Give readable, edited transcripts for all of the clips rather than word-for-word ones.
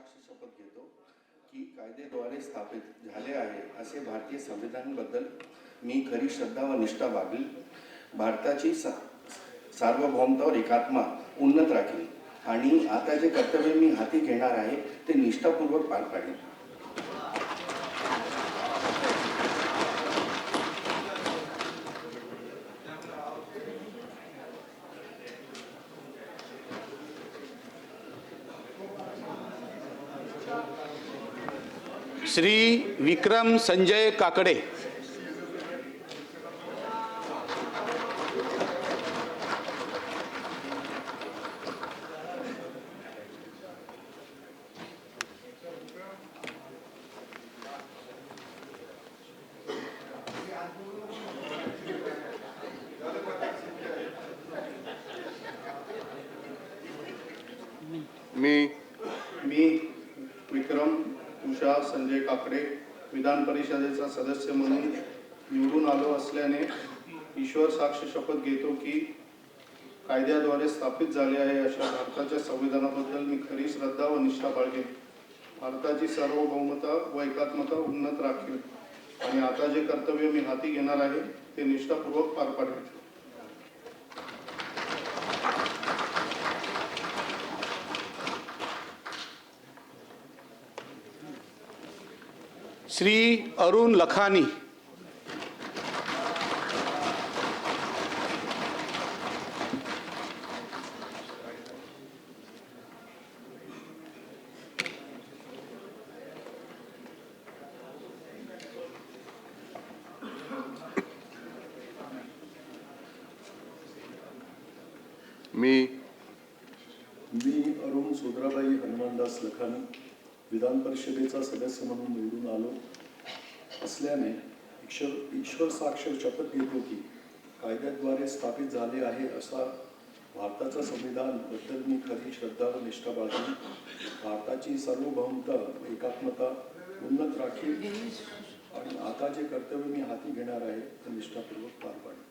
साक्ष शपथ घेतो की कायद्याद्वारे स्थापित झाले आहे असे भारतीय संविधानाबद्दल मी खरी श्रद्धा व निष्ठा बाळगेल. भारताची सार्वभौमता व एकात्मा उन्नत राखील आणि आता जे कर्तव्य मी हाती घेणार आहे ते निष्ठापूर्वक पार पाडेल. श्री विक्रम संजय काकडे. मी विक्रम तुषार संजय काकडे विधान परिषदेचा सदस्य म्हणून निवडून आलो असल्याने ईश्वर साक्ष शपथ घेतो की कायद्याद्वारे स्थापित झाले आहे अशा भारताच्या संविधानाबद्दल मी खरी श्रद्धा व निष्ठा बाळगेन. भारताची सार्वभौमता व एकात्मता उन्नत राखील आणि आता जे कर्तव्य मी हाती घेणार आहे ते निष्ठापूर्वक पार पाडेल. श्री अरुण लखानी. मी अरुण सोदराबाई हनुमानदास लखानी विधान परिषदेचा सदस्य म्हणून निवडून आलो असल्याने ईश्वर साक्ष शपथ घेतो की कायद्याद्वारे स्थापित झाले आहे असा भारताचा संविधानाबद्दल मी खरी श्रद्धा व निष्ठा बाळगेन. भारताची सार्वभौमता व एकात्मता उन्नत राखील आणि आता जे कर्तव्य मी हाती घेणार आहे ते निष्ठापूर्वक पार पाडेल.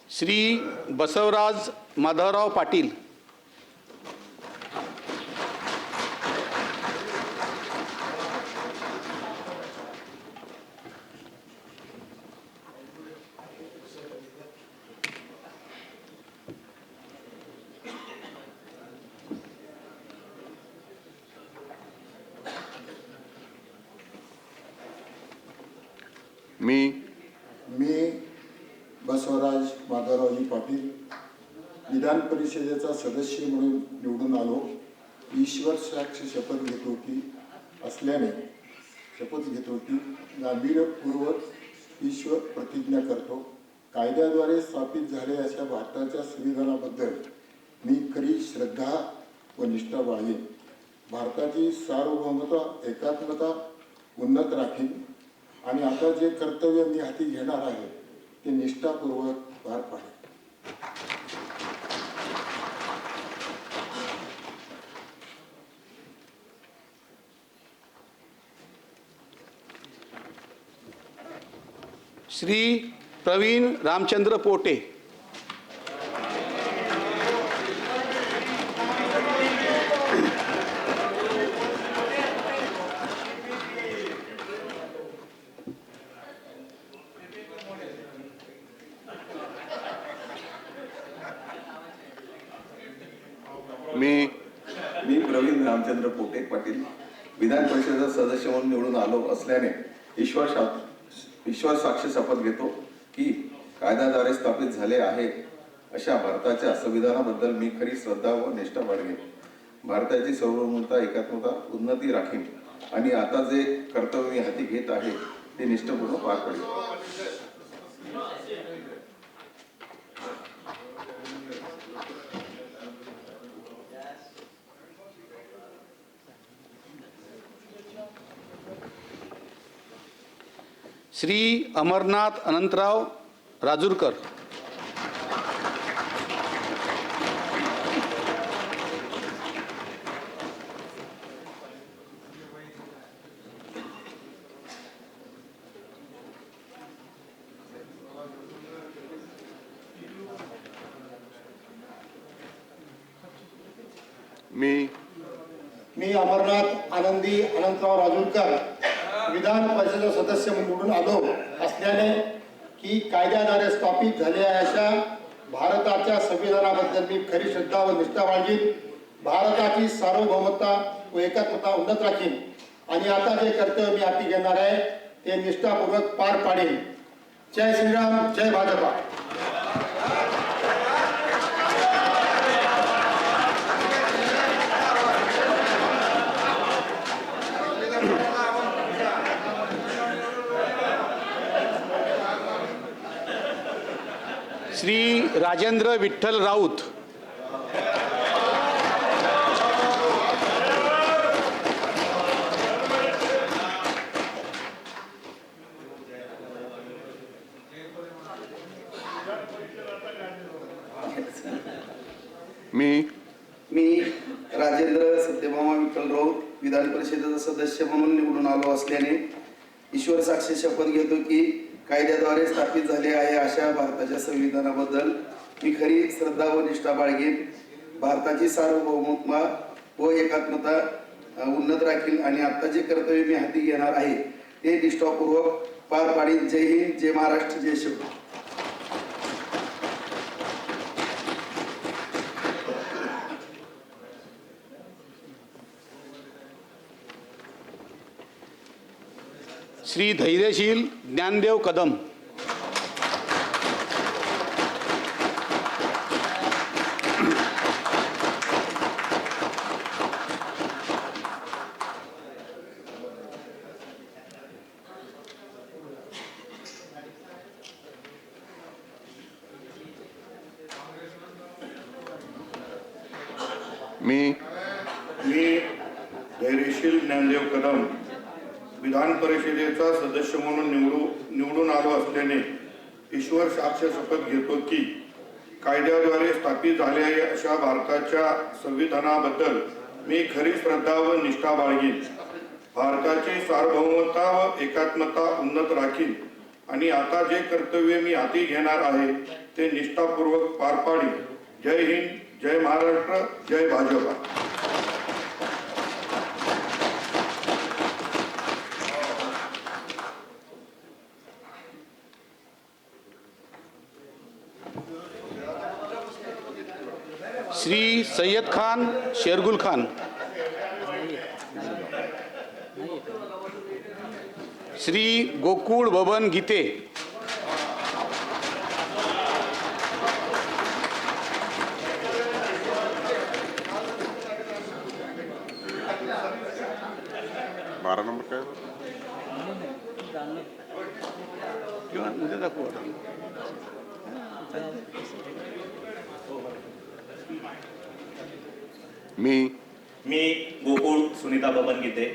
श्री बसवराज माधवराव पाटील. मी बसवराज माधवरावजी पाटील विधान परिषदेचा सदस्य म्हणून निवडून आलो. ईश्वर साक्ष शपथ घेतो की गांभीर्यपूर्वक ईश्वर प्रतिज्ञा करतो कायद्याद्वारे स्थापित झाले अशा भारताच्या संविधानाबद्दल मी खरी श्रद्धा व निष्ठा बाळगेन. भारताची सार्वभौमता एकात्मता उन्नत राखीन आणि आता जे कर्तव्य मी हाती घेणार आहे ते निष्ठापूर्वक पार पाडेल. श्री प्रवीण रामचंद्र पोटे. मी प्रवीण रामचंद्र पोटे पाटील विधान परिषदेचा सदस्य म्हणून निवडून आलो असल्याने ईश्वर साक्ष शपथ घेतो की कायद्याद्वारे स्थापित झाले आहे अशा भारताच्या संविधानाबद्दल मी खरी श्रद्धा व निष्ठा बाळगेन. भारताची सार्वभौमता एकात्मता उन्नती राखीन आणि आता जे कर्तव्य मी हाती घेत आहे ते निष्ठापूर्वक पार पाडेल. श्री अमरनाथ अनंतराव राजूरकर. मी अमरनाथ आनंदी अनंतराव राजूरकर विधान परिषद सदस्य म्हणून निवडून आलो असल्याने की कायद्याद्वारे स्थापित झालेल्या अशा भारताच्या संविधानाबद्दल मी खरी श्रद्धा व निष्ठा बाळगीन, भारताची सार्वभौमता व एकात्मता उन्नत राखीन आणि आता जे कर्तव्य मी हाती घेणार आहे ते निष्ठापूर्वक पार पाडेन. जय श्रीराम, जय भाजपा. श्री राजेंद्र विठ्ठल राऊत. मी राजेंद्र सत्यभामा विठ्ठल राऊत विधान परिषदेचा सदस्य म्हणून निवडून आलो असल्याने ईश्वर साक्षी शपथ घेतो की कायद्याद्वारे स्थापित झाले आहे अशा भारताच्या संविधानाबद्दल मी खरी श्रद्धा व निष्ठा बाळगेन, भारताची सार्वभौमता व एकात्मता उन्नत राखील आणि आता जे कर्तव्य मी हाती घेणार आहे ते निष्ठापूर्वक पार पाडीन. जय हिंद, जय महाराष्ट्र, जय शिवराय. श्री धैर्यशील ज्ञानदेव कदम. मी धैर्यशील ज्ञानदेव कदम विधान परिषदेचा सदस्य म्हणून निवडून आलो असल्याने ईश्वर साक्ष शपथ घेतो की कायद्याद्वारे स्थापित झालेल्या अशा भारताच्या संविधानाबद्दल मी खरी श्रद्धा व निष्ठा बाळगीन, भारताची सार्वभौमता व एकात्मता उन्नत राखीन आणि आता जे कर्तव्य मी हाती घेणार आहे ते निष्ठापूर्वक पार पाडीन. जय हिंद, जय महाराष्ट्र, जय भाजपा. श्री सय्यद खान शेरगुल खान. श्री गोकुळ बबन गीते. बारा नंबर काय किंवा उद्या दाखवू. मी गोकुळ सुनीता बबन गीते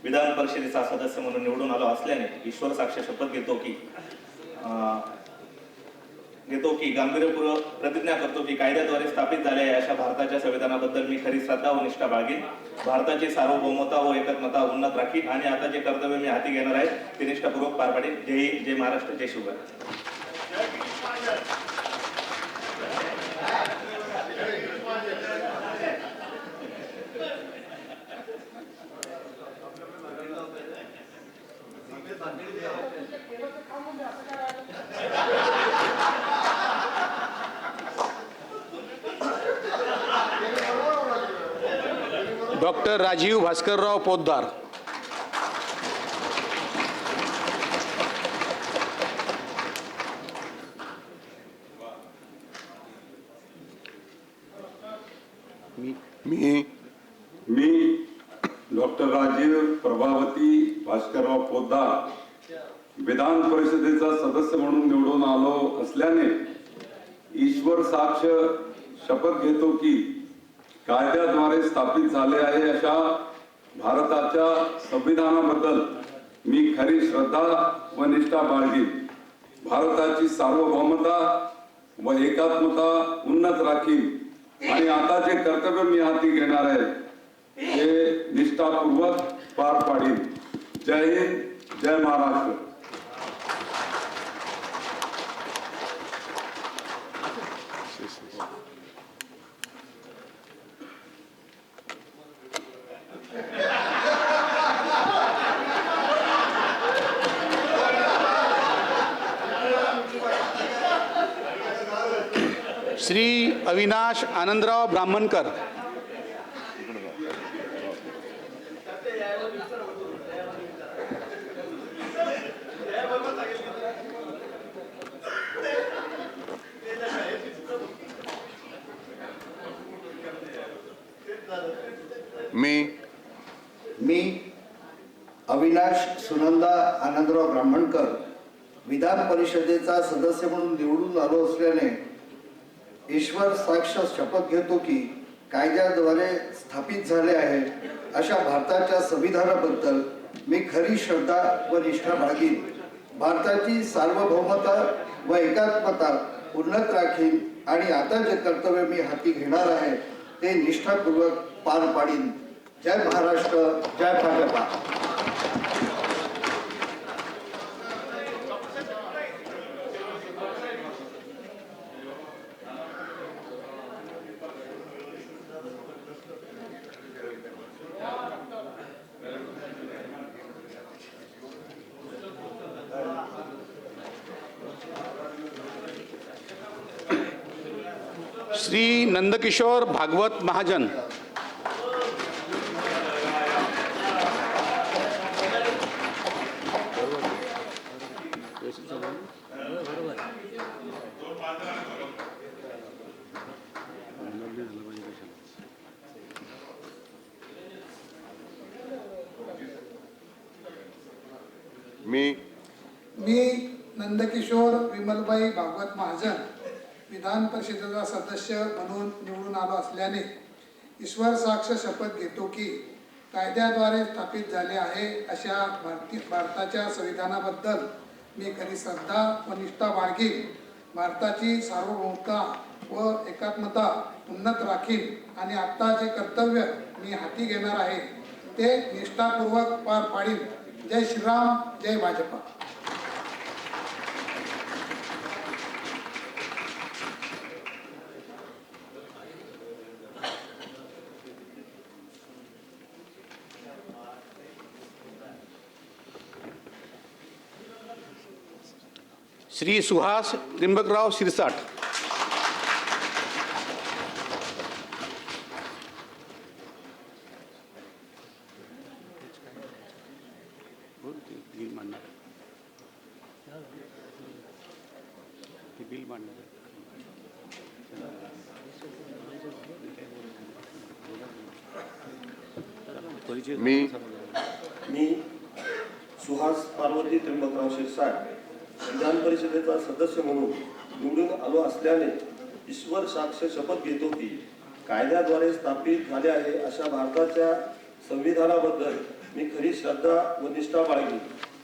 विधान परिषदेचा सदस्य म्हणून निवडून आलो असल्याने ईश्वर साक्ष शपथ घेतो की गांभीर्यपूर्वक प्रतिज्ञा करतो की कायद्याद्वारे स्थापित झालेल्या अशा भारताच्या संविधानाबद्दल मी खरी श्रद्धा व निष्ठा बाळगीन, भारताची सार्वभौमता व एकात्मता उन्नत राखीन आणि आता जे कर्तव्य मी हाती घेणार आहे ते निष्ठापूर्वक पार पाडीन. जय हिंद, जय महाराष्ट्र, जय शिवराय. डॉक्टर राजीव भास्करराव पोद्दार. मी डॉक्टर राजीव प्रभावती भास्करराव पोद्दार विधान परिषदेचा सदस्य म्हणून निवडून आलो असल्याने ईश्वर साक्ष शपथ घेतो की कायद्याद्वारे स्थापित झाले आहे अशा भारताच्या संविधानाबद्दल मी खरी श्रद्धा व निष्ठा बाळगीन, भारताची सार्वभौमता व एकात्मता उन्नत राखीन आणि आता जे कर्तव्य मी हाती घेणार आहे ते निष्ठापूर्वक पार पाडीन. जय हिंद, जय महाराष्ट्र. श्री अविनाश आनंदराव ब्राह्मणकर, मी अविनाश सुनंदा आनंदराव ब्राह्मणकर विधान परिषदेचा सदस्य म्हणून निवडून आलो असल्याने ईश्वर साक्ष शपथ घेतो की कायद्याद्वारे स्थापित झाले आहे अशा भारताच्या संविधानाबद्दल मी खरी श्रद्धा व निष्ठा बाळगीन. भारताची सार्वभौमता व एकात्मता उन्नत राखीन आणि आता जे कर्तव्य मी हाती घेणार आहे ते निष्ठापूर्वक पार पाडीन. जय महाराष्ट्र, जय भाजपा. श्री नंदकिशोर भागवत महाजन, मी नंदकिशोर विमलबाई भागवत महाजन विधान परिषदेचा सदस्य म्हणून निवडून आलो असल्याने ईश्वर साक्ष शपथ घेतो की कायद्याद्वारे स्थापित झाले आहे अशा भारताच्या संविधानाबद्दल मी खरी श्रद्धा व निष्ठा बाळगीन. भारताची सार्वभौमता व एकात्मता उन्नत राखीन आणि आता जे कर्तव्य मी हाती घेणार आहे ते निष्ठापूर्वक पार पाडीन. जय श्रीराम, जय भाजपा. श्री सुहास त्रिंबकराव शिरसाट, मी सुहास पार्वती त्रिंबकराव शिरसाट विधान परिषदेचा सदस्य म्हणून निवडून आलो असल्याने ईश्वर साक्ष शपथ घेतो की कायद्याद्वारे स्थापित झाले आहे अशा भारताच्या संविधानाबद्दल मी खरी श्रद्धा व निष्ठा बाळगीन.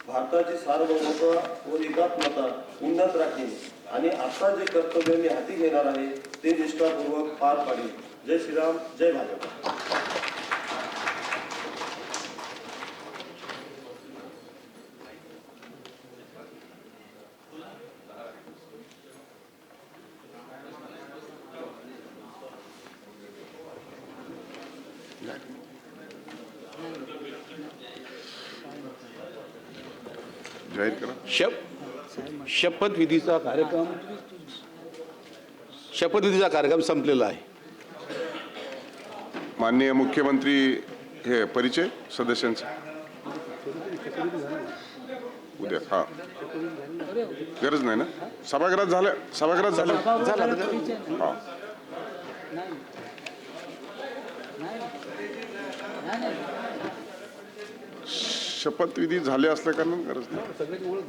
भारताची सार्वभौमता व एकात्मता उन्नत राखीन आणि आता जे कर्तव्य मी हाती घेणार आहे ते निष्ठापूर्वक पार पाडीन. जय श्रीराम, जय भाजपा. शपथविधीचा कार्यक्रम संपलेला आहे. माननीय मुख्यमंत्री हे परिचय सदस्यांचा उद्या. हा, गरज नाही ना. सभागृहात झालं. हा, शपथविधी झाले असल्या कारण गरज नाही. सगळेच ओळख.